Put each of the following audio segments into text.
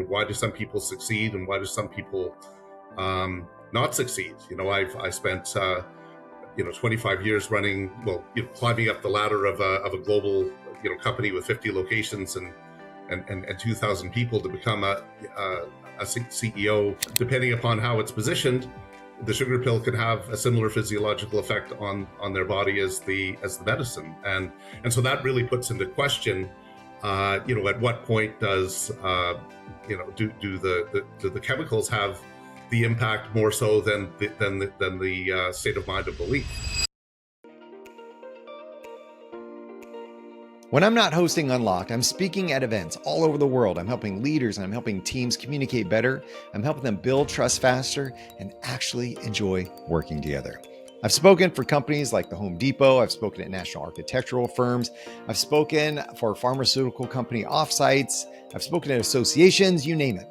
why do some people succeed and why do some people not succeed? I spent 25 years running, climbing up the ladder of a global company with 50 locations and 2,000 people to become a CEO. Depending upon how it's positioned, the sugar pill can have a similar physiological effect on their body as the medicine, and so that really puts into question, at what point does do the chemicals have the impact more so than the state of mind of belief? When I'm not hosting Unlocked, I'm speaking at events all over the world. I'm helping leaders and I'm helping teams communicate better. I'm helping them build trust faster and actually enjoy working together. I've spoken for companies like the Home Depot. I've spoken at national architectural firms. I've spoken for pharmaceutical company offsites. I've spoken at associations, you name it.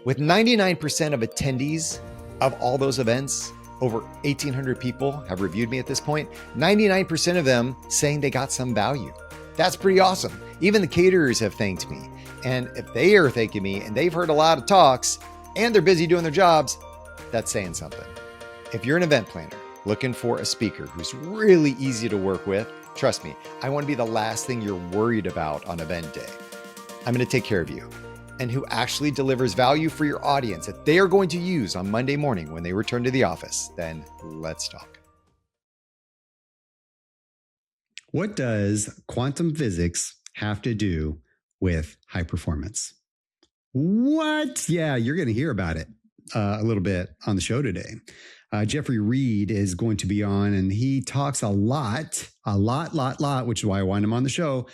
With 99% of attendees of all those events, over 1,800 people have reviewed me at this point, 99% of them saying they got some value. That's pretty awesome. Even the caterers have thanked me. And if they are thanking me and they've heard a lot of talks and they're busy doing their jobs, that's saying something. If you're an event planner looking for a speaker who's really easy to work with, trust me, I want to be the last thing you're worried about on event day. I'm going to take care of you, and who actually delivers value for your audience that they are going to use on Monday morning when they return to the office. Then let's talk. What does quantum physics have to do with high performance? What? Yeah, you're going to hear about it a little bit on the show today. Geoffrey Reid is going to be on, and he talks a lot, which is why I want him on the show,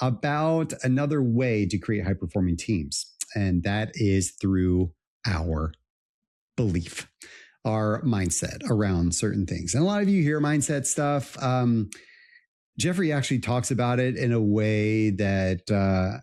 about another way to create high-performing teams, and that is through our belief, our mindset around certain things. And a lot of you hear mindset stuff. Geoffrey actually talks about it in a way that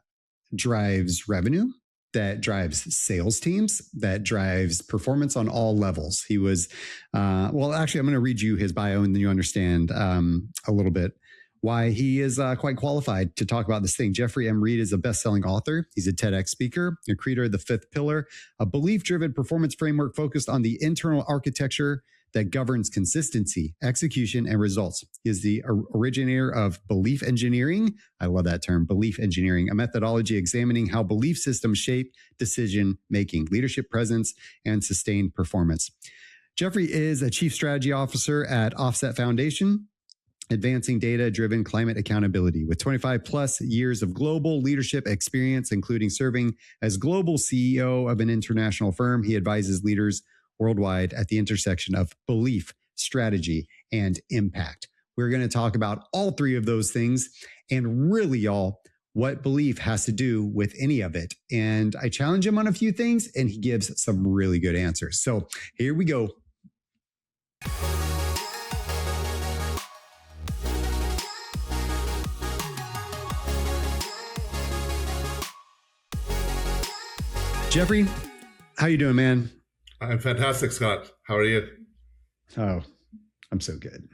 drives revenue, that drives sales teams, that drives performance on all levels. He was, actually, I'm going to read you his bio and then you understand a little bit why he is quite qualified to talk about this thing. Geoffrey M. Reid is a best-selling author. He's a TEDx speaker, a creator of The Fifth Pillar, a belief-driven performance framework focused on the internal architecture that governs consistency, execution, and results. He is the originator of belief engineering. I love that term, belief engineering, a methodology examining how belief systems shape decision-making, leadership presence, and sustained performance. Geoffrey is a chief strategy officer at Offset Foundation, advancing data-driven climate accountability. With 25 plus years of global leadership experience, including serving as global CEO of an international firm, he advises leaders worldwide at the intersection of belief, strategy, and impact. We're going to talk about all three of those things and really, y'all, what belief has to do with any of it. And I challenge him on a few things and he gives some really good answers. So here we go. Geoffrey, how you doing, man? I'm fantastic, Scott. How are you? Oh, I'm so good.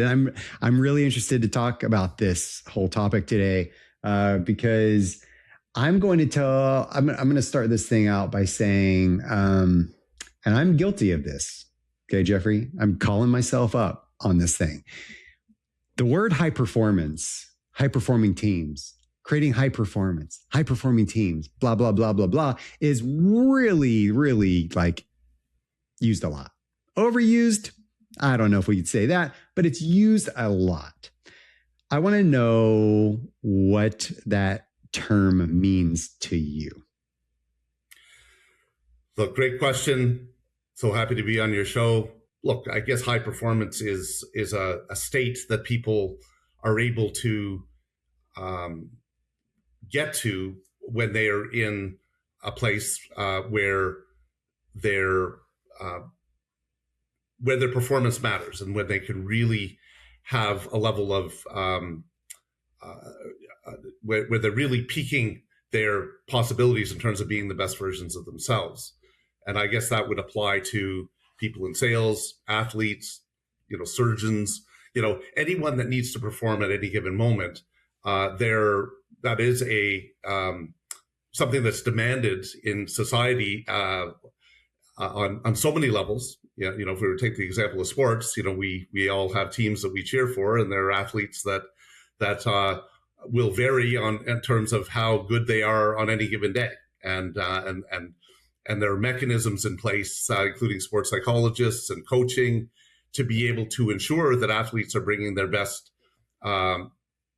And I'm really interested to talk about this whole topic today because I'm going to start this thing out by saying, and I'm guilty of this. Okay, Geoffrey, I'm calling myself up on this thing. The word high performance, high performing teams, creating high performing teams, blah, blah, blah, blah, blah, is really, really like used a lot. Overused, I don't know if we could say that, but it's used a lot. I want to know what that term means to you. Look, great question. So happy to be on your show. Look, I guess high performance is a state that people are able to get to when they are in a place where their performance matters and when they can really have a level of where they're really peaking their possibilities in terms of being the best versions of themselves. And I guess that would apply to people in sales, athletes, surgeons, anyone that needs to perform at any given moment. That is a something that's demanded in society on so many levels. Yeah, if we were to take the example of sports, we all have teams that we cheer for, and there are athletes that will vary in terms of how good they are on any given day, and there are mechanisms in place, including sports psychologists and coaching, to be able to ensure that athletes are bringing their best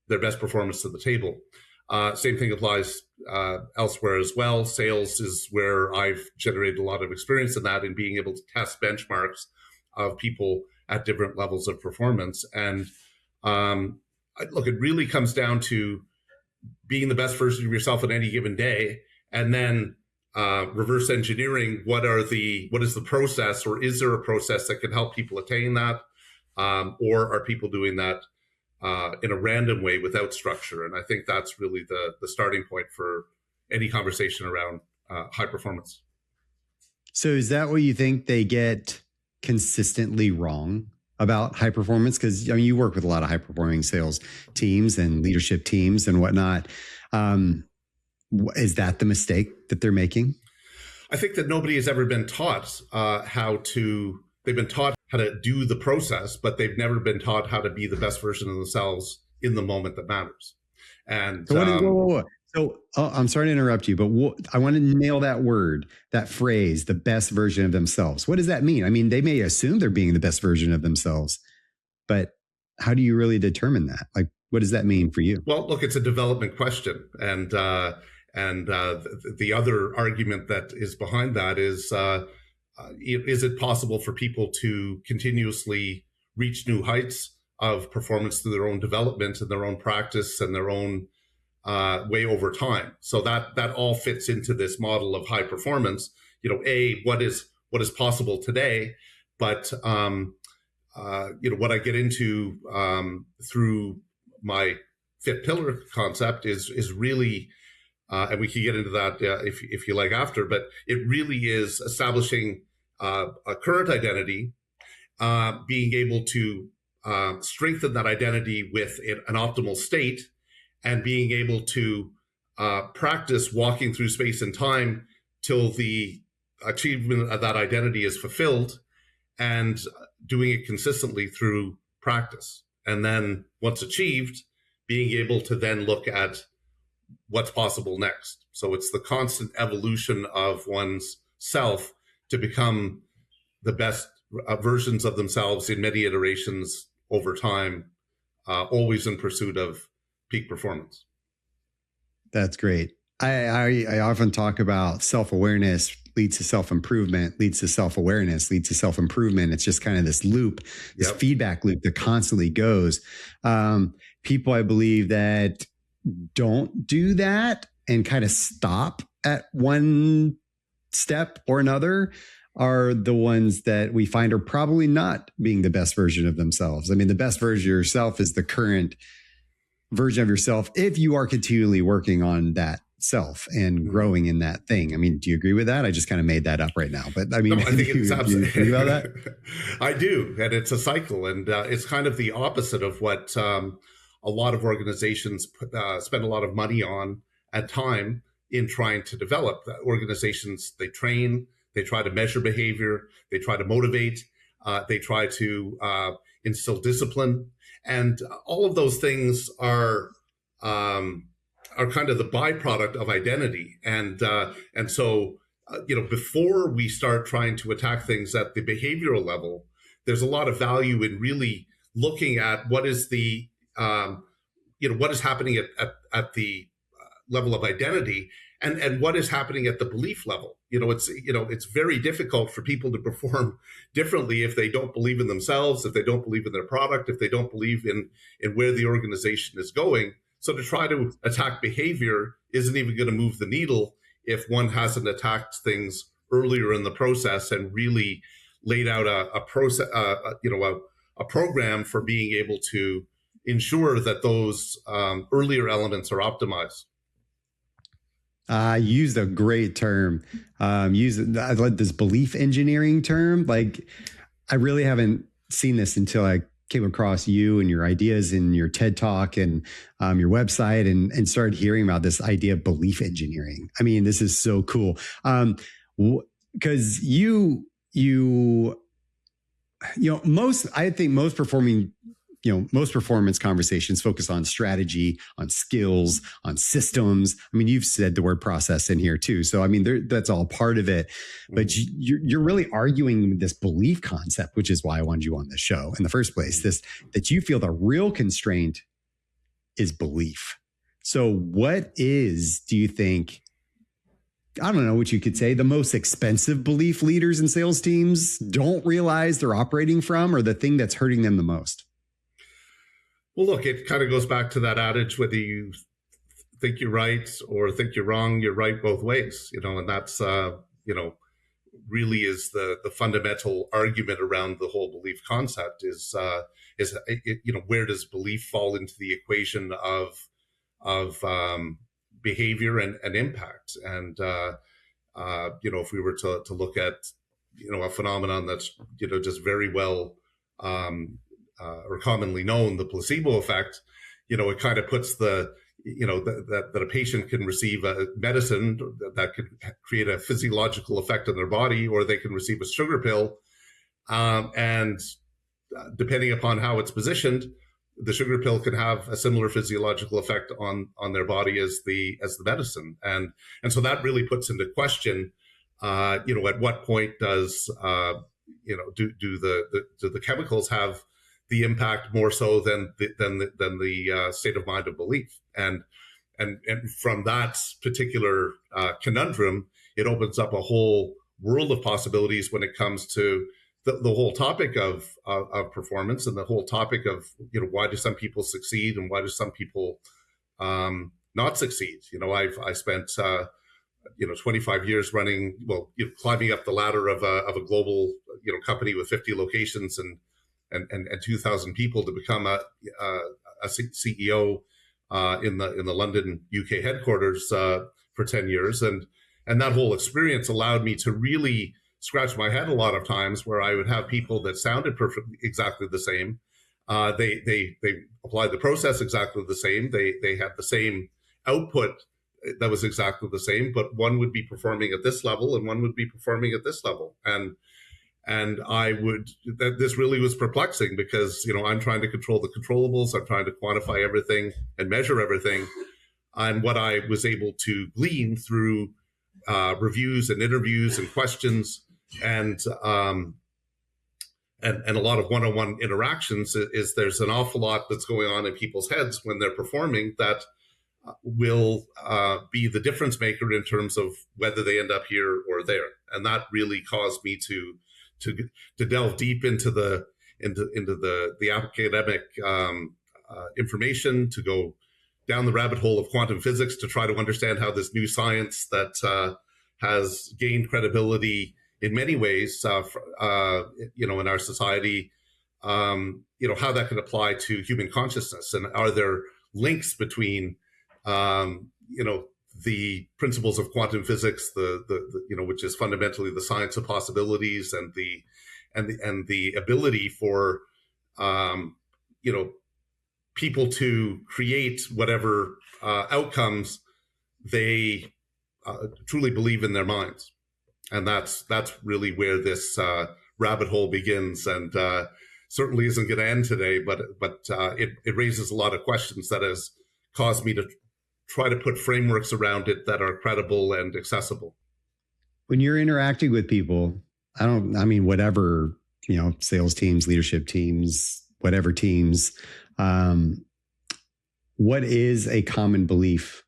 performance to the table. Same thing applies elsewhere as well. Sales is where I've generated a lot of experience in that, in being able to test benchmarks of people at different levels of performance. And look, it really comes down to being the best version of yourself on any given day, and then reverse engineering what is the process, or is there a process that can help people attain that, or are people doing that in a random way without structure? And I think that's really the starting point for any conversation around high performance. So is that what you think they get consistently wrong about high performance? Because you work with a lot of high performing sales teams and leadership teams and whatnot. Is that the mistake that they're making? I think that nobody has ever been taught they've been taught how to do the process, but they've never been taught how to be the best version of themselves in the moment that matters. And whoa. So I'm sorry to interrupt you, but I want to nail that word, that phrase, the best version of themselves. What does that mean? I mean, they may assume they're being the best version of themselves, but how do you really determine that? Like, what does that mean for you? Well, look, it's a development question. And the other argument that is behind that is it possible for people to continuously reach new heights of performance through their own development and their own practice and their own way over time? So that all fits into this model of high performance. What is possible today, but what I get into through my fifth pillar concept is really, and we can get into that if you like after, but it really is establishing a current identity, being able to strengthen that identity with an optimal state, and being able to practice walking through space and time till the achievement of that identity is fulfilled, and doing it consistently through practice. And then once achieved, being able to then look at what's possible next. So it's the constant evolution of one's self to become the best versions of themselves in many iterations over time, always in pursuit of peak performance. That's great. I often talk about self-awareness leads to self-improvement, leads to self-awareness, leads to self-improvement. It's just kind of this loop, this feedback loop that constantly goes. People, I believe, that don't do that and kind of stop at one step or another are the ones that we find are probably not being the best version of themselves. I mean, the best version of yourself is the current version of yourself if you are continually working on that self and growing in that thing. I mean, do you agree with that? I just kind of made that up right now, but I mean, no, I think it's absolutely. Do you agree about that? I do, and it's a cycle, and it's kind of the opposite of what a lot of organizations spend a lot of money on and time in trying to develop. Organizations, they train, they try to measure behavior, they try to motivate, they try to instill discipline, and all of those things are kind of the byproduct of identity. And so before we start trying to attack things at the behavioral level, there's a lot of value in really looking at what is the what is happening at the level of identity, and what is happening at the belief level. It's very difficult for people to perform differently if they don't believe in themselves, if they don't believe in their product, if they don't believe in where the organization is going. So to try to attack behavior isn't even going to move the needle if one hasn't attacked things earlier in the process and really laid out a process, a program for being able to ensure that those earlier elements are optimized. I used a great term. I like this belief engineering term. Like, I really haven't seen this until I came across you and your ideas in your TED Talk and your website and started hearing about this idea of belief engineering. I mean, this is so cool. Because I think most performance conversations focus on strategy, on skills, on systems. I mean, you've said the word process in here too. So, I mean, that's all part of it. But you're really arguing this belief concept, which is why I wanted you on the show in the first place, that you feel the real constraint is belief. So what is, do you think, I don't know what you could say, the most expensive belief leaders and sales teams don't realize they're operating from, or the thing that's hurting them the most? Well, look, it kind of goes back to that adage, whether you think you're right or think you're wrong, you're right both ways, and that's, really is the fundamental argument around the whole belief concept is where does belief fall into the equation of behavior and impact? And, if we were to look at, a phenomenon that's, just very well, or commonly known, the placebo effect, it kind of puts that a patient can receive a medicine that could create a physiological effect on their body, or they can receive a sugar pill. And depending upon how it's positioned, the sugar pill can have a similar physiological effect on their body as the medicine. And so that really puts into question, at what point does, do the chemicals have the impact more so than the state of mind of belief? And from that particular conundrum, it opens up a whole world of possibilities when it comes to the whole topic of performance, and the whole topic of, why do some people succeed and why do some people not succeed? I spent 25 years climbing up the ladder of a global company with 50 locations and 2,000 people to become a CEO in the London, UK headquarters for 10 years, and that whole experience allowed me to really scratch my head a lot of times, where I would have people that sounded exactly the same. They applied the process exactly the same. They had the same output that was exactly the same, but one would be performing at this level and one would be performing at this level. And this really was perplexing, because, I'm trying to control the controllables. I'm trying to quantify everything and measure everything. And what I was able to glean through reviews and interviews and questions and a lot of one-on-one interactions is there's an awful lot that's going on in people's heads when they're performing that will be the difference maker in terms of whether they end up here or there. And that really caused me to delve deep into the academic information, to go down the rabbit hole of quantum physics, to try to understand how this new science that has gained credibility in many ways, in our society, how that can apply to human consciousness, and are there links between, the principles of quantum physics, which is fundamentally the science of possibilities, and the ability for, people to create whatever outcomes they truly believe in their minds. And that's really where this rabbit hole begins, and certainly isn't going to end today. But it raises a lot of questions that has caused me to try to put frameworks around it that are credible and accessible. When you're interacting with people, whatever, sales teams, leadership teams, whatever teams, what is a common belief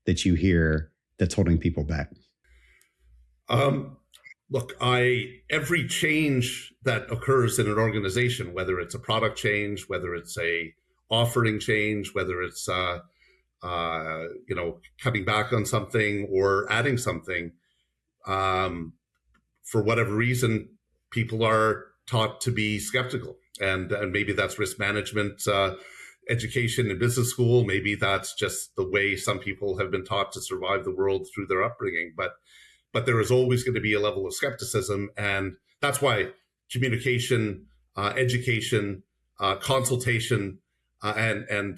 that you hear that's holding people back? Look, every change that occurs in an organization, whether it's a product change, whether it's a offering change, whether it's cutting back on something or adding something, for whatever reason, people are taught to be skeptical, and maybe that's risk management education in business school. Maybe that's just the way some people have been taught to survive the world through their upbringing. But there is always going to be a level of skepticism, and that's why communication, education, consultation and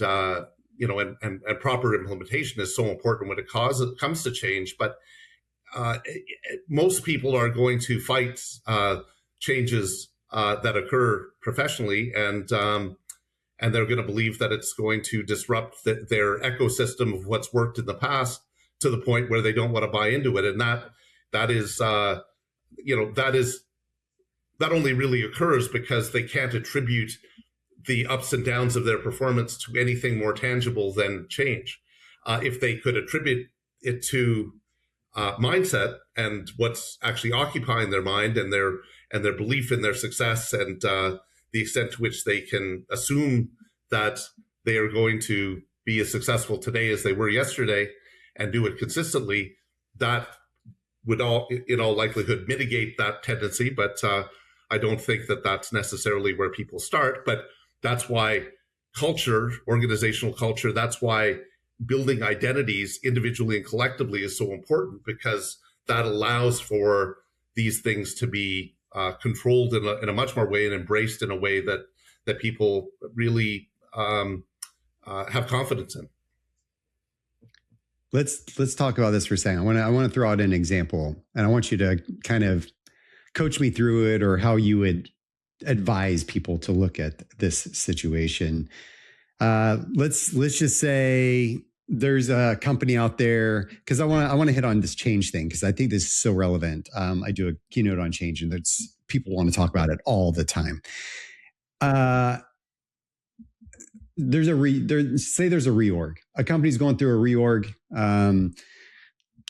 proper implementation is so important when it comes to change. But most people are going to fight changes that occur professionally, and they're going to believe that it's going to disrupt their ecosystem of what's worked in the past to the point where they don't want to buy into it. And that only really occurs because they can't attribute the ups and downs of their performance to anything more tangible than change. If they could attribute it to mindset and what's actually occupying their mind and their belief in their success, and the extent to which they can assume that they are going to be as successful today as they were yesterday and do it consistently, that would in all likelihood mitigate that tendency. But I don't think that that's necessarily where people start. But that's why culture, organizational culture, that's why building identities individually and collectively is so important, because that allows for these things to be controlled in a much more way and embraced in a way that people really have confidence in. Let's talk about this for a second. I want to throw out an example, and I want you to kind of coach me through it, or how you would advise people to look at this situation. Let's just say there's a company out there, because I want to hit on this change thing, because I think this is so relevant. I do a keynote on change, and people want to talk about it all the time. There's a reorg. A company's going through a reorg.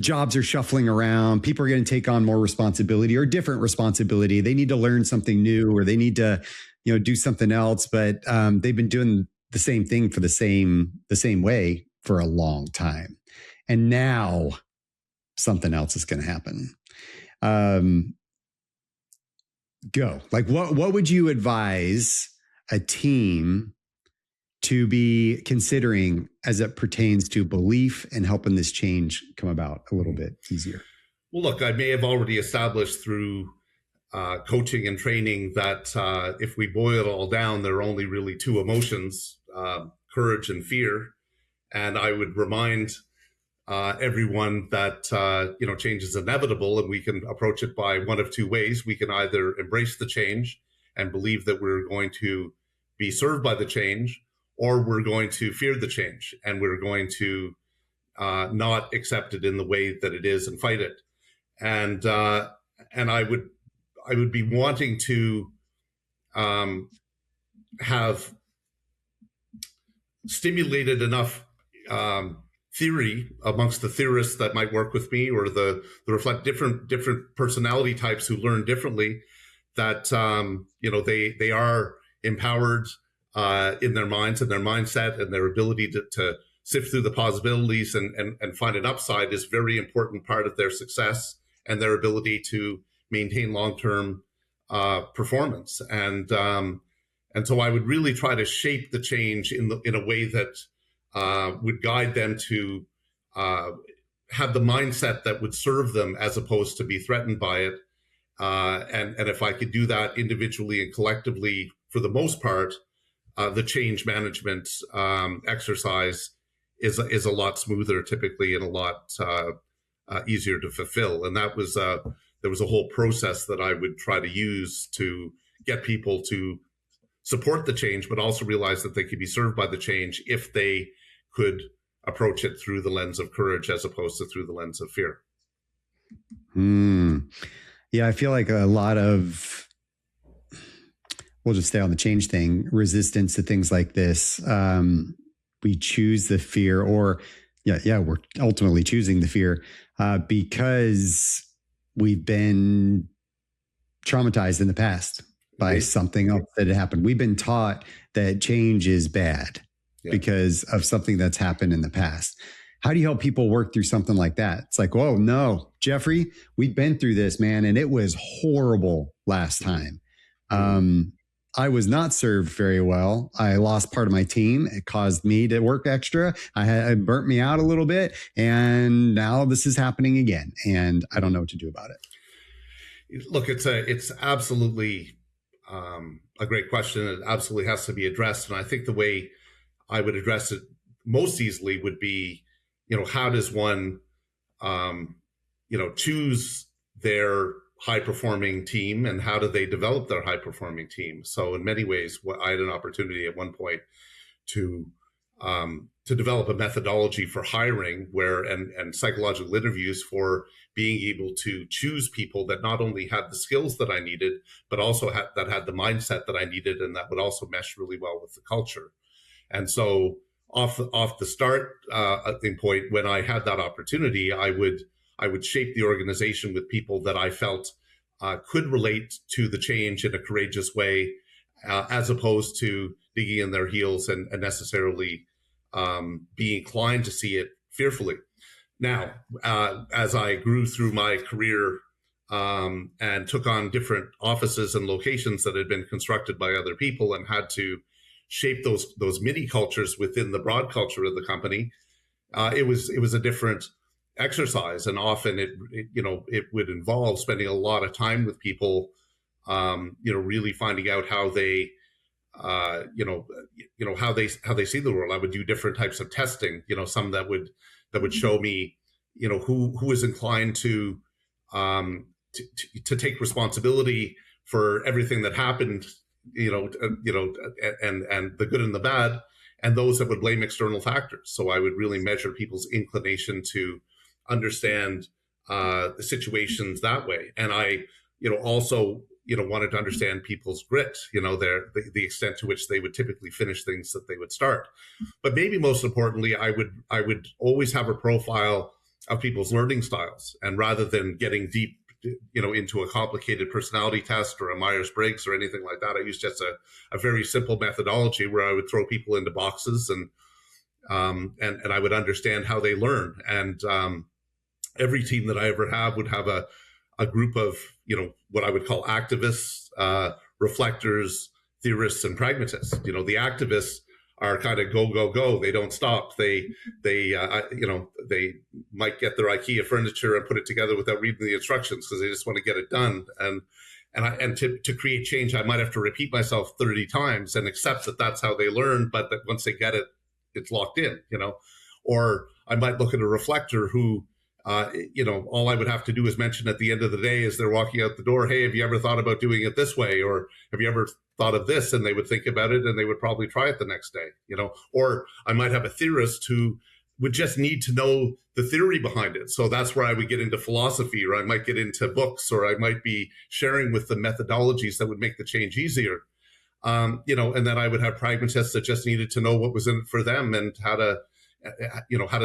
Jobs are shuffling around. People are going to take on more responsibility or different responsibility. They need to learn something new, or they need to, do something else. But they've been doing the same thing for the same way for a long time, and now something else is going to happen. Go. Like, what would you advise a team to be considering as it pertains to belief and helping this change come about a little bit easier? Well, look, I may have already established through coaching and training that if we boil it all down, there are only really two emotions, courage and fear. And I would remind everyone that, change is inevitable, and we can approach it by one of two ways. We can either embrace the change and believe that we're going to be served by the change, or we're going to fear the change and we're going to not accept it in the way that it is and fight it. And I would be wanting to have stimulated enough theory amongst the theorists that might work with me, or the reflect different personality types who learn differently, that they are empowered in their minds and their mindset, and their ability to sift through the possibilities and find an upside is very important part of their success and their ability to maintain long-term performance. And so I would really try to shape the change in a way that would guide them to have the mindset that would serve them, as opposed to be threatened by it. And if I could do that individually and collectively, for the most part, the change management exercise is a lot smoother typically, and a lot easier to fulfill. And that was there was a whole process that I would try to use to get people to support the change, but also realize that they could be served by the change if they could approach it through the lens of courage as opposed to through the lens of fear. Yeah, I feel like a lot of, we'll just stay on the change thing, resistance to things like this. We choose the fear, or we're ultimately choosing the fear because we've been traumatized in the past by something else that had happened. We've been taught that change is bad because of something that's happened in the past. How do you help people work through something like that? It's like, whoa, no, Geoffrey, we've been through this, man, and it was horrible last time. I was not served very well. I lost part of my team. It caused me to work extra. It burnt me out a little bit. And now this is happening again. And I don't know what to do about it. Look, it's absolutely a great question. It absolutely has to be addressed. And I think the way I would address it most easily would be, how does one, choose their high performing team, and how do they develop their high performing team? So in many ways, I had an opportunity at one point to develop a methodology for hiring and psychological interviews for being able to choose people that not only had the skills that I needed, but also had the mindset that I needed, and that would also mesh really well with the culture. And so off the starting point, when I had that opportunity, I would shape the organization with people that I felt could relate to the change in a courageous way, as opposed to digging in their heels and necessarily be inclined to see it fearfully. Now, as I grew through my career and took on different offices and locations that had been constructed by other people, and had to shape those mini cultures within the broad culture of the company, it was a different exercise, and often it would involve spending a lot of time with people, really finding out how they how they see the world. I would do different types of testing, some that would show me, who is inclined to take responsibility for everything that happened, and the good and the bad, and those that would blame external factors. So I would really measure people's inclination to understand the situations that way. And I, also, wanted to understand people's grit, the extent to which they would typically finish things that they would start. But maybe most importantly, I would always have a profile of people's learning styles. And rather than getting deep, into a complicated personality test or a Myers-Briggs or anything like that, I used just a very simple methodology where I would throw people into boxes, and I would understand how they learn. And every team that I ever have would have a group of, what I would call activists, reflectors, theorists, and pragmatists. The activists are kind of go, go, go. They don't stop. They might get their IKEA furniture and put it together without reading the instructions because they just want to get it done. And to create change, I might have to repeat myself 30 times and accept that that's how they learn, but that once they get it, it's locked in, Or I might look at a reflector who, all I would have to do is mention at the end of the day as they're walking out the door, hey, have you ever thought about doing it this way? Or have you ever thought of this? And they would think about it and they would probably try it the next day, Or I might have a theorist who would just need to know the theory behind it. So that's where I would get into philosophy, or I might get into books, or I might be sharing with the methodologies that would make the change easier. And then I would have pragmatists that just needed to know what was in it for them and how to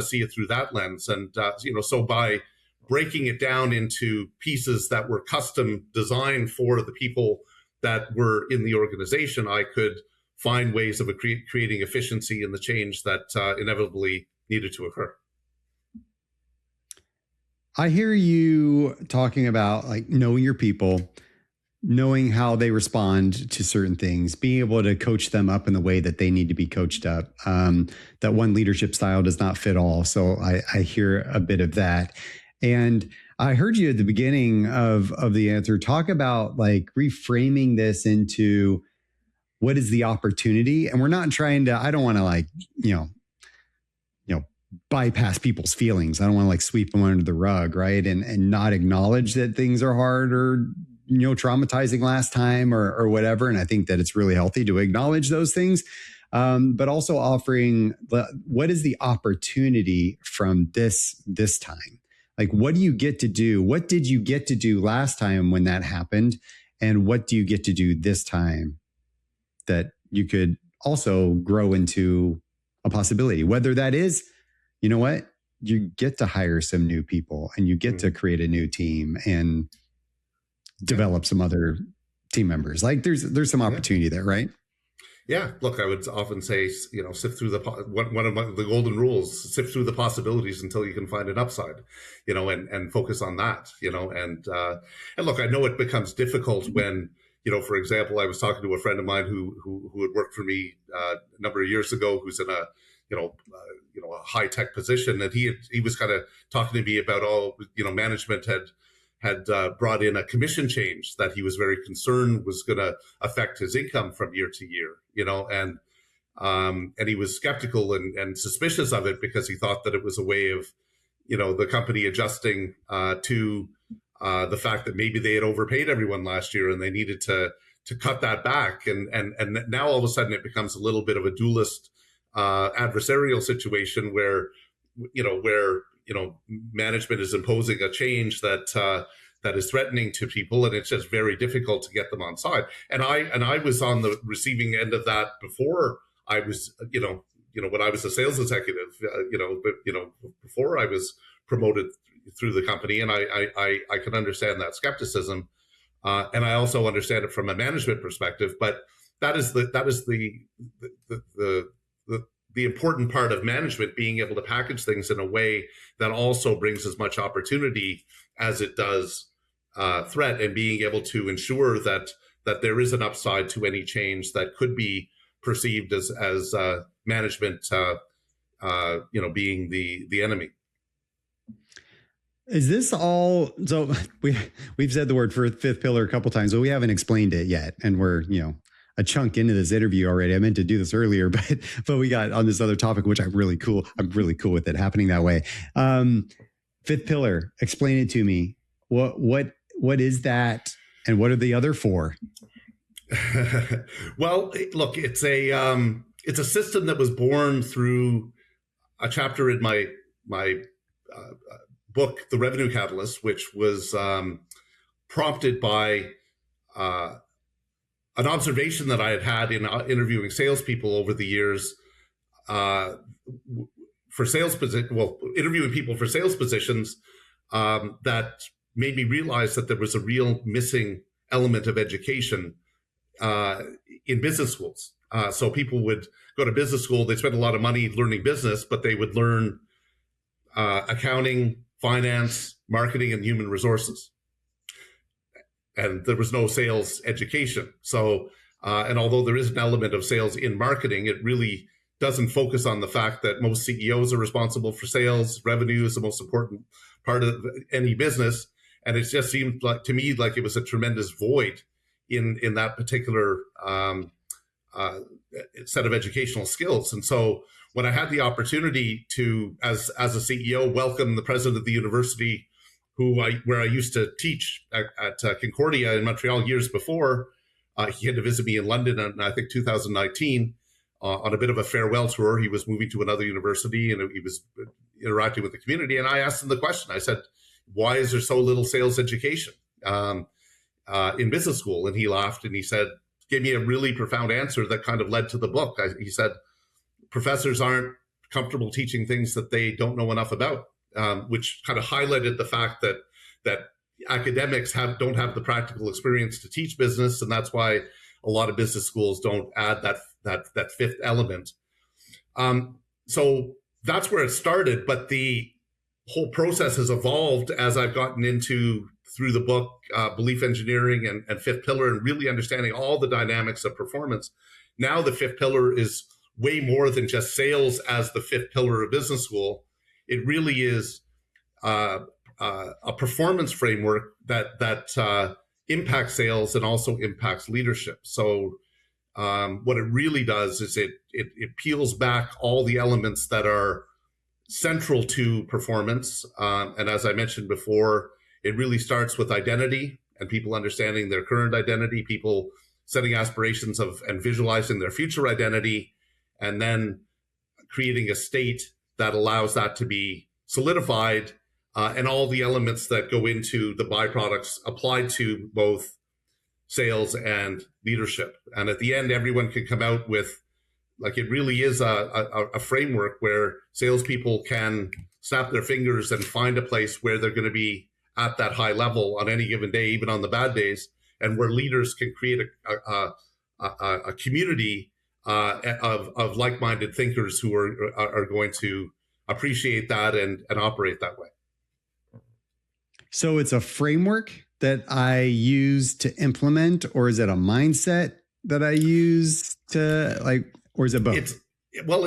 see it through that lens. And, so by breaking it down into pieces that were custom designed for the people that were in the organization, I could find ways of creating efficiency in the change that inevitably needed to occur. I hear you talking about like knowing your people, knowing how they respond to certain things, being able to coach them up in the way that they need to be coached up. That one leadership style does not fit all. So I hear a bit of that. And I heard you at the beginning of the answer talk about like reframing this into what is the opportunity. And we're not trying to, I don't want to like, bypass people's feelings. I don't want to like sweep them under the rug, right? And not acknowledge that things are hard or traumatizing last time or whatever. And I think that it's really healthy to acknowledge those things, but also offering what is the opportunity from this time? Like, what do you get to do? What did you get to do last time when that happened? And what do you get to do this time that you could also grow into a possibility? Whether that is, you get to hire some new people and you get to create a new team and develop some other team members. Like there's some opportunity there, right? Yeah. Look, I would often say, sift through one of the golden rules, sift through the possibilities until you can find an upside, and focus on that, and look, I know it becomes difficult when, for example, I was talking to a friend of mine who had worked for me a number of years ago, who's in a high tech position, and he was kind of talking to me about management had brought in a commission change that he was very concerned was going to affect his income from year to year, and he was skeptical and suspicious of it because he thought that it was a way of, the company adjusting to the fact that maybe they had overpaid everyone last year and they needed to cut that back. And now all of a sudden it becomes a little bit of a dualist adversarial situation where management is imposing a change that is threatening to people, and it's just very difficult to get them on side. And I was on the receiving end of that before I was, when I was a sales executive, before I was promoted through the company, and I can understand that skepticism, and I also understand it from a management perspective. But that is the important part of management, being able to package things in a way that also brings as much opportunity as it does threat, and being able to ensure that there is an upside to any change that could be perceived as management, being the enemy. Is this all? So we've said the word for fifth pillar a couple times, but we haven't explained it yet, and we're a chunk into this interview already. I meant to do this earlier, but we got on this other topic, which I'm really cool with it happening that way. Fifth pillar, explain it to me. What is that, and what are the other four? Well, look, it's a system that was born through a chapter in my book, The Revenue Catalyst, which was prompted by an observation that I had in interviewing salespeople over the years, interviewing people for sales positions, that made me realize that there was a real missing element of education in business schools. So people would go to business school, they spend a lot of money learning business, but they would learn accounting, finance, marketing, and human resources. And there was no sales education. So, and although there is an element of sales in marketing, it really doesn't focus on the fact that most CEOs are responsible for sales. Revenue is the most important part of any business. And it just seemed to me like it was a tremendous void in that particular set of educational skills. And so when I had the opportunity to, as a CEO, welcome the president of the university, where I used to teach at Concordia in Montreal years before, he had to visit me in London in, I think, 2019 on a bit of a farewell tour. He was moving to another university and he was interacting with the community. And I asked him the question. I said, why is there so little sales education in business school? And he laughed and he said, gave me a really profound answer that kind of led to the book. He said, professors aren't comfortable teaching things that they don't know enough about. Which kind of highlighted the fact that academics don't have the practical experience to teach business, and that's why a lot of business schools don't add that fifth element. So that's where it started, but the whole process has evolved as I've gotten into, through the book, belief engineering and fifth pillar, and really understanding all the dynamics of performance. Now the fifth pillar is way more than just sales as the fifth pillar of business school. It really is a performance framework that impacts sales and also impacts leadership. So what it really does is it peels back all the elements that are central to performance. And as I mentioned before, it really starts with identity and people understanding their current identity, people setting aspirations and visualizing their future identity, and then creating a state that allows that to be solidified, and all the elements that go into the byproducts applied to both sales and leadership. And at the end, everyone can come out with, like, it really is a framework where salespeople can snap their fingers and find a place where they're going to be at that high level on any given day, even on the bad days, and where leaders can create a community of like-minded thinkers who are going to appreciate that and operate that way. So it's a framework that I use to implement, or is it a mindset that I use to or is it both? It's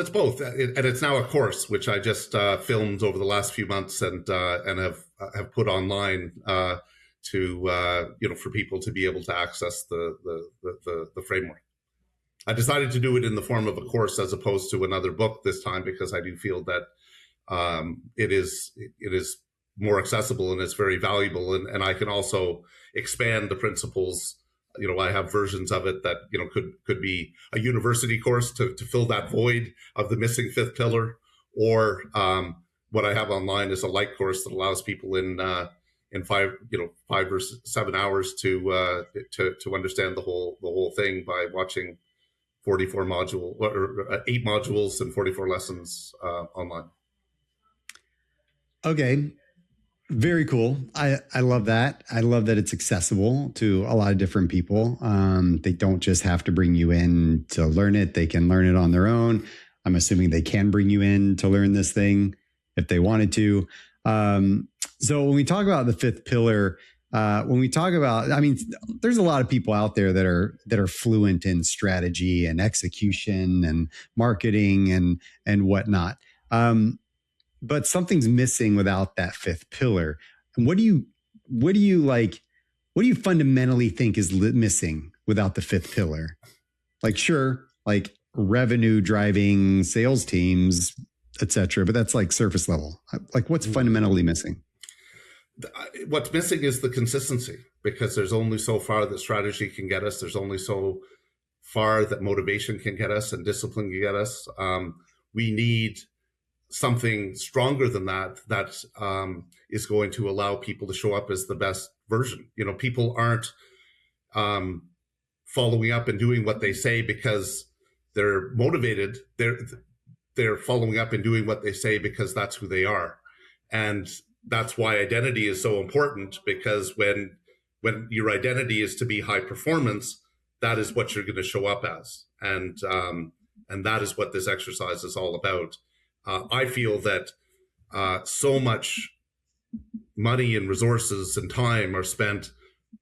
both, and it's now a course which I just filmed over the last few months and have put online. for people to be able to access the framework. I decided to do it in the form of a course as opposed to another book this time, because I do feel that it is more accessible and it's very valuable, and I can also expand the principles. I have versions of it that could be a university course to fill that void of the missing fifth pillar, or what I have online is a light course that allows people in 5 or 7 hours to understand the whole thing by watching 8 modules and 44 lessons online. Okay. Very cool. I love that. I love that it's accessible to a lot of different people. They don't just have to bring you in to learn it. They can learn it on their own. I'm assuming they can bring you in to learn this thing if they wanted to. So when we talk about the fifth pillar, there's a lot of people out there that are fluent in strategy and execution and marketing and whatnot. But something's missing without that fifth pillar. And what do you fundamentally think is missing without the fifth pillar? Like revenue driving sales teams, etc. But that's like surface level. Like what's fundamentally missing? What's missing is the consistency, because there's only so far that strategy can get us. There's only so far that motivation can get us and discipline can get us. We need something stronger than that is going to allow people to show up as the best version. People aren't following up and doing what they say because they're motivated. They're following up and doing what they say because that's who they are. And that's why identity is so important, because when your identity is to be high performance, that is what you're going to show up as. And that is what this exercise is all about. I feel that so much money and resources and time are spent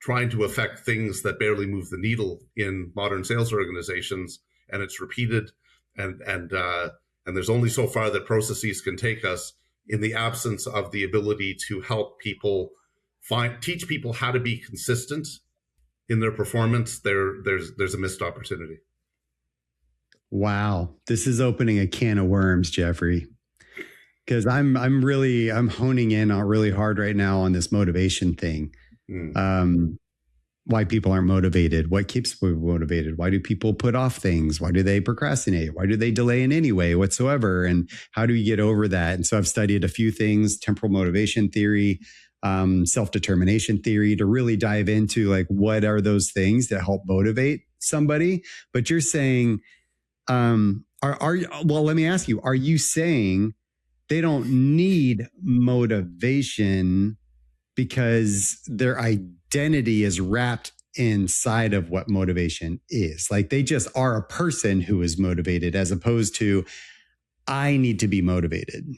trying to affect things that barely move the needle in modern sales organizations, and it's repeated, and there's only so far that processes can take us in the absence of the ability to help people teach people how to be consistent in their performance. There's a missed opportunity. Wow. This is opening a can of worms, Geoffrey, because I'm honing in on really hard right now on this motivation thing. Why people aren't motivated, what keeps people motivated, why do people put off things, why do they procrastinate, why do they delay in any way whatsoever, and how do you get over that? And so I've studied a few things: temporal motivation theory, self-determination theory, to really dive into like what are those things that help motivate somebody. But you're saying, let me ask you, are you saying they don't need motivation because their identity is wrapped inside of what motivation is? Like they just are a person who is motivated, as opposed to I need to be motivated.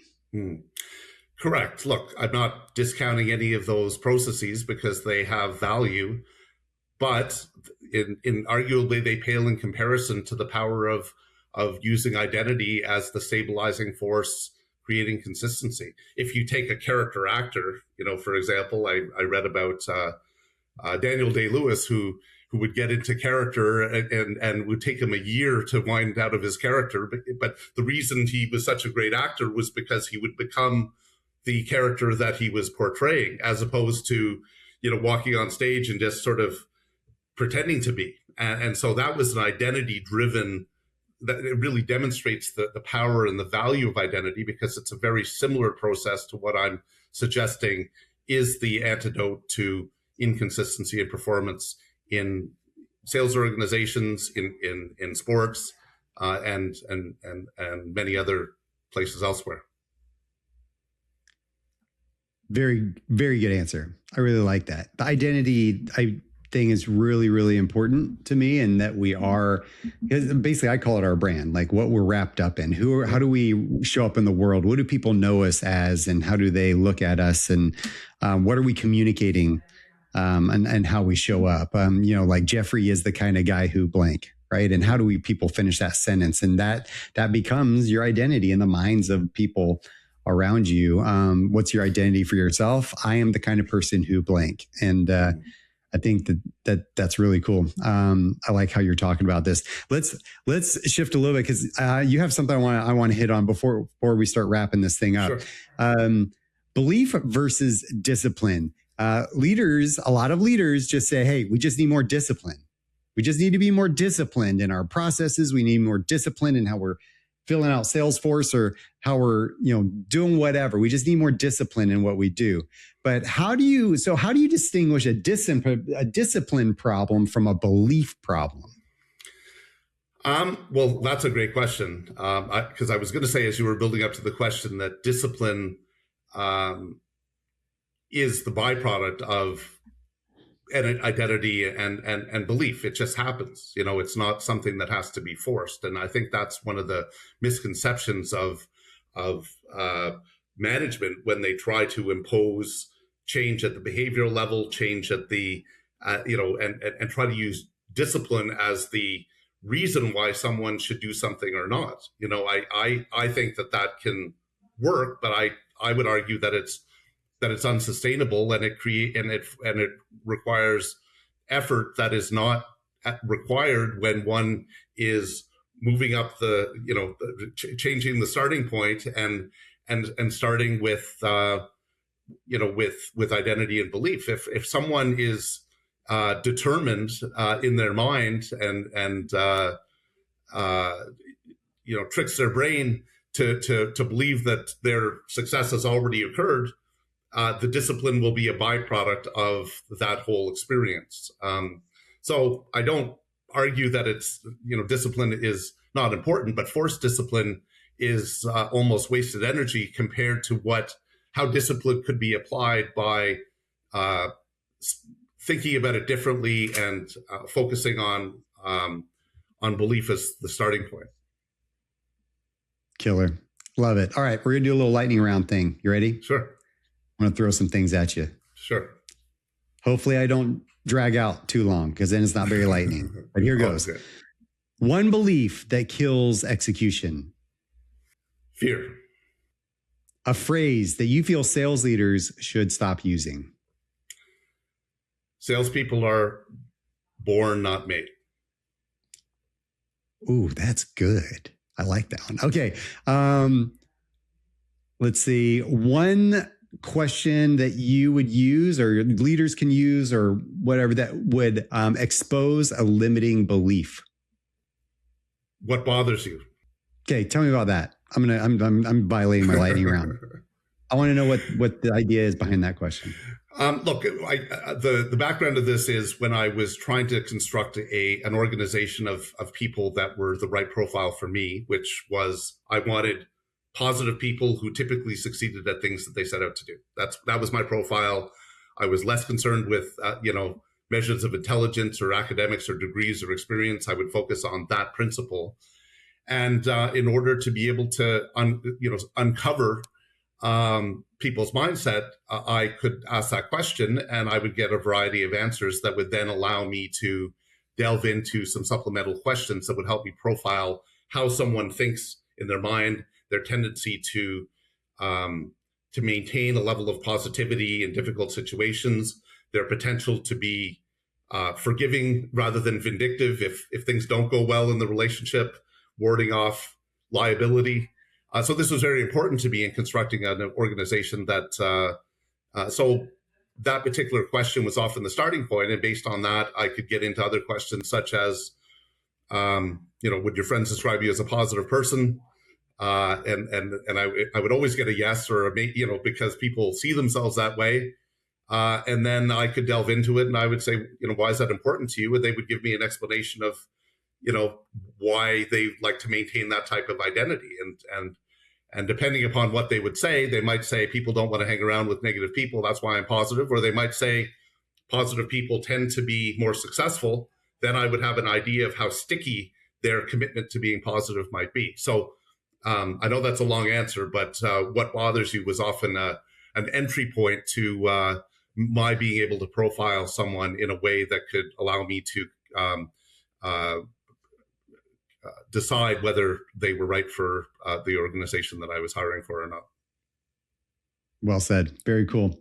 Correct. Look, I'm not discounting any of those processes because they have value, but in arguably they pale in comparison to the power of using identity as the stabilizing force, creating consistency. If you take a character actor, for example, I read about Daniel Day-Lewis, who would get into character and would take him a year to wind out of his character. But the reason he was such a great actor was because he would become the character that he was portraying, as opposed to, walking on stage and just sort of pretending to be. And so that was an identity driven, that it really demonstrates the power and the value of identity, because it's a very similar process to what I'm suggesting is the antidote to inconsistency and performance in sales organizations, in sports, and many other places elsewhere. Very, very good answer. I really like that. The identity thing is really, really important to me, and that we are, because basically I call it our brand, like what we're wrapped up in. How do we show up in the world? What do people know us as, and how do they look at us? And what are we communicating, and how we show up? Like Geoffrey is the kind of guy who blank, right? And how do people finish that sentence? And that becomes your identity in the minds of people around you. What's your identity for yourself? I am the kind of person who blank. And I think that's really cool. I like how you're talking about this. Let's shift a little bit, because you have something I want to hit on before we start wrapping this thing up. Sure. Belief versus discipline. A lot of leaders just say, hey, we just need more discipline. We just need to be more disciplined in our processes. We need more discipline in how we're filling out Salesforce, or how we're, doing whatever. We just need more discipline in what we do. But how do you distinguish a discipline problem from a belief problem? Well, that's a great question. Because I was going to say, as you were building up to the question, that discipline is the byproduct of an identity and belief. It just happens. It's not something that has to be forced. And I think that's one of the misconceptions of management, when they try to impose change at the behavioral level, change at the, and try to use discipline as the reason why someone should do something or not. I think that can work, but I would argue that it's unsustainable, and it requires effort that is not required when one is moving up changing the starting point and starting with with identity and belief. If someone is determined in their mind and tricks their brain to believe that their success has already occurred, the discipline will be a byproduct of that whole experience. So I don't argue that it's, discipline is not important, but forced discipline is almost wasted energy compared to how discipline could be applied by thinking about it differently and focusing on belief as the starting point. Killer. Love it. All right. We're going to do a little lightning round thing. You ready? Sure. I'm going to throw some things at you. Sure. Hopefully I don't drag out too long, because then it's not very lightning. But here goes. Okay. One belief that kills execution. Fear. A phrase that you feel sales leaders should stop using. Salespeople are born, not made. Ooh, that's good. I like that one. Okay. Let's see. One question that you would use, or leaders can use, or whatever, that would expose a limiting belief. What bothers you? Okay, tell me about that. I'm violating my lightning round. I want to know what the idea is behind that question. Look, the background of this is when I was trying to construct an organization of people that were the right profile for me, which was, I wanted positive people who typically succeeded at things that they set out to do. That was my profile. I was less concerned with, measures of intelligence or academics or degrees or experience. I would focus on that principle. And in order to be able to, uncover people's mindset, I could ask that question, and I would get a variety of answers that would then allow me to delve into some supplemental questions that would help me profile how someone thinks in their mind, their tendency to maintain a level of positivity in difficult situations, their potential to be forgiving rather than vindictive if things don't go well in the relationship, warding off liability. So this was very important to me in constructing an organization that, so that particular question was often the starting point. And based on that, I could get into other questions such as, would your friends describe you as a positive person? And I would always get a yes or a maybe, because people see themselves that way. And then I could delve into it and I would say, why is that important to you? And they would give me an explanation of, why they like to maintain that type of identity. And depending upon what they would say, they might say people don't want to hang around with negative people. That's why I'm positive. Or they might say positive people tend to be more successful. Then I would have an idea of how sticky their commitment to being positive might be. So I know that's a long answer, but what bothers you was often an entry point to my being able to profile someone in a way that could allow me to decide whether they were right for the organization that I was hiring for or not. Well said. Very cool.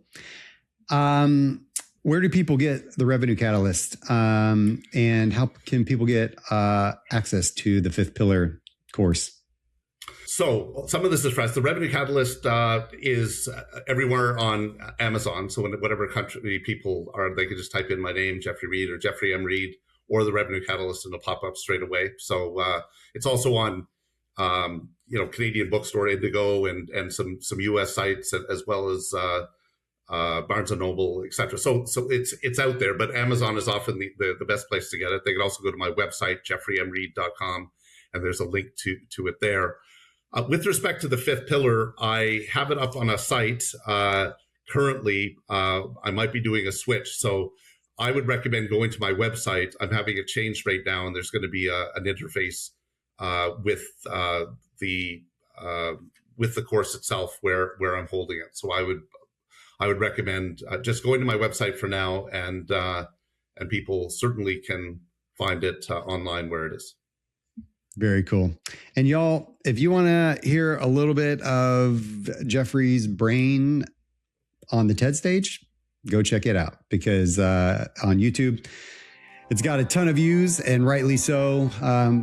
Where do people get the Revenue Catalyst? And how can people get access to the Fifth Pillar course? So some of this is fresh. The Revenue Catalyst is everywhere on Amazon. So whatever country people are, they can just type in my name, Geoffrey Reid, or Geoffrey M. Reid, or the Revenue Catalyst, and it'll pop up straight away. So it's also on Canadian Bookstore, Indigo, and some US sites, as well as Barnes and Noble, etc. So it's out there, but Amazon is often the best place to get it. They can also go to my website, geoffreymreid.com, and there's a link to it there. With respect to the Fifth Pillar, I have it up on a site currently. I might be doing a switch, so I would recommend going to my website. I'm having it changed right now, and there's going to be an interface with the course itself where I'm holding it. So I would recommend just going to my website for now, and people certainly can find it online where it is. Very cool. And y'all, if you want to hear a little bit of Geoffrey's brain on the TED stage, go check it out, because on YouTube, it's got a ton of views, and rightly so.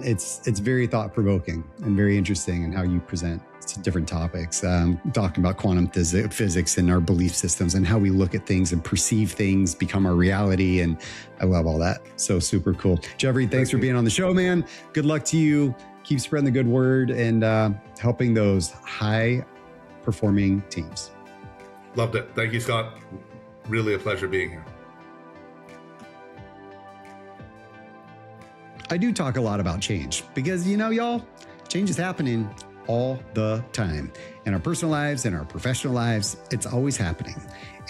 It's very thought-provoking and very interesting in how you present different topics, talking about quantum physics and our belief systems and how we look at things and perceive things become our reality. And I love all that. So super cool. Geoffrey, thanks for being on the show, man. Good luck to you. Keep spreading the good word and helping those high-performing teams. Loved it. Thank you, Scott. Really a pleasure being here. I do talk a lot about change because, y'all, change is happening all the time in our personal lives, in our professional lives. It's always happening.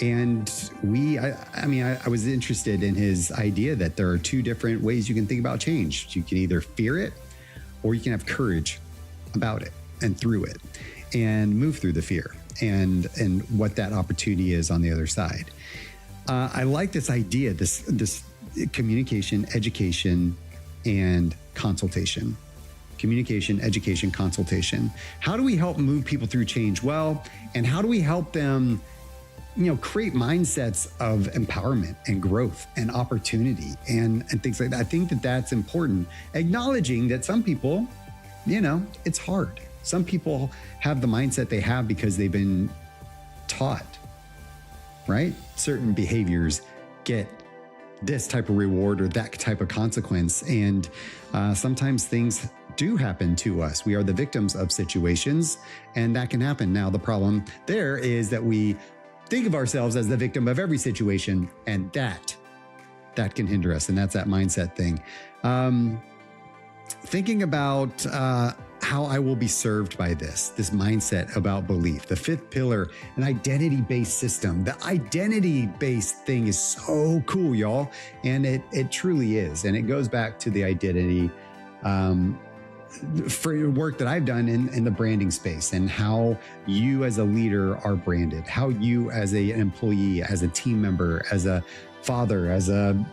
And I was interested in his idea that there are two different ways you can think about change. You can either fear it, or you can have courage about it and through it and move through the fear and what that opportunity is on the other side. I like this idea, this communication, education, and consultation. Communication, education, consultation. How do we help move people through change well? And how do we help them, create mindsets of empowerment and growth and opportunity and things like that? I think that that's important. Acknowledging that some people, it's hard. Some people have the mindset they have because they've been taught, right? Certain behaviors get this type of reward or that type of consequence. And sometimes things do happen to us. We are the victims of situations, and that can happen. Now, the problem there is that we think of ourselves as the victim of every situation, and that can hinder us. And that's that mindset thing. Thinking about how I will be served by this mindset about belief, the fifth pillar, an identity-based system. The identity-based thing is so cool, y'all. And it truly is. And it goes back to the identity for work that I've done in the branding space, and how you as a leader are branded, how you as an employee, as a team member, as a father, as a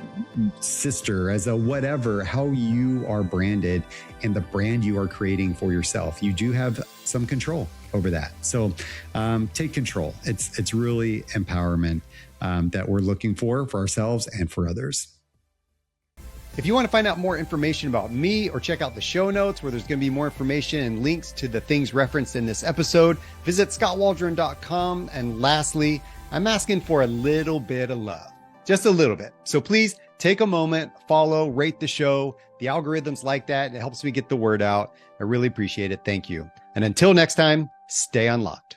sister, as a whatever, how you are branded and the brand you are creating for yourself. You do have some control over that. So take control. It's really empowerment that we're looking for ourselves and for others. If you want to find out more information about me or check out the show notes where there's going to be more information and links to the things referenced in this episode, visit skotwaldron.com. And lastly, I'm asking for a little bit of love, just a little bit. So please take a moment, follow, rate the show. The algorithms like that, and it helps me get the word out. I really appreciate it. Thank you. And until next time, stay unlocked.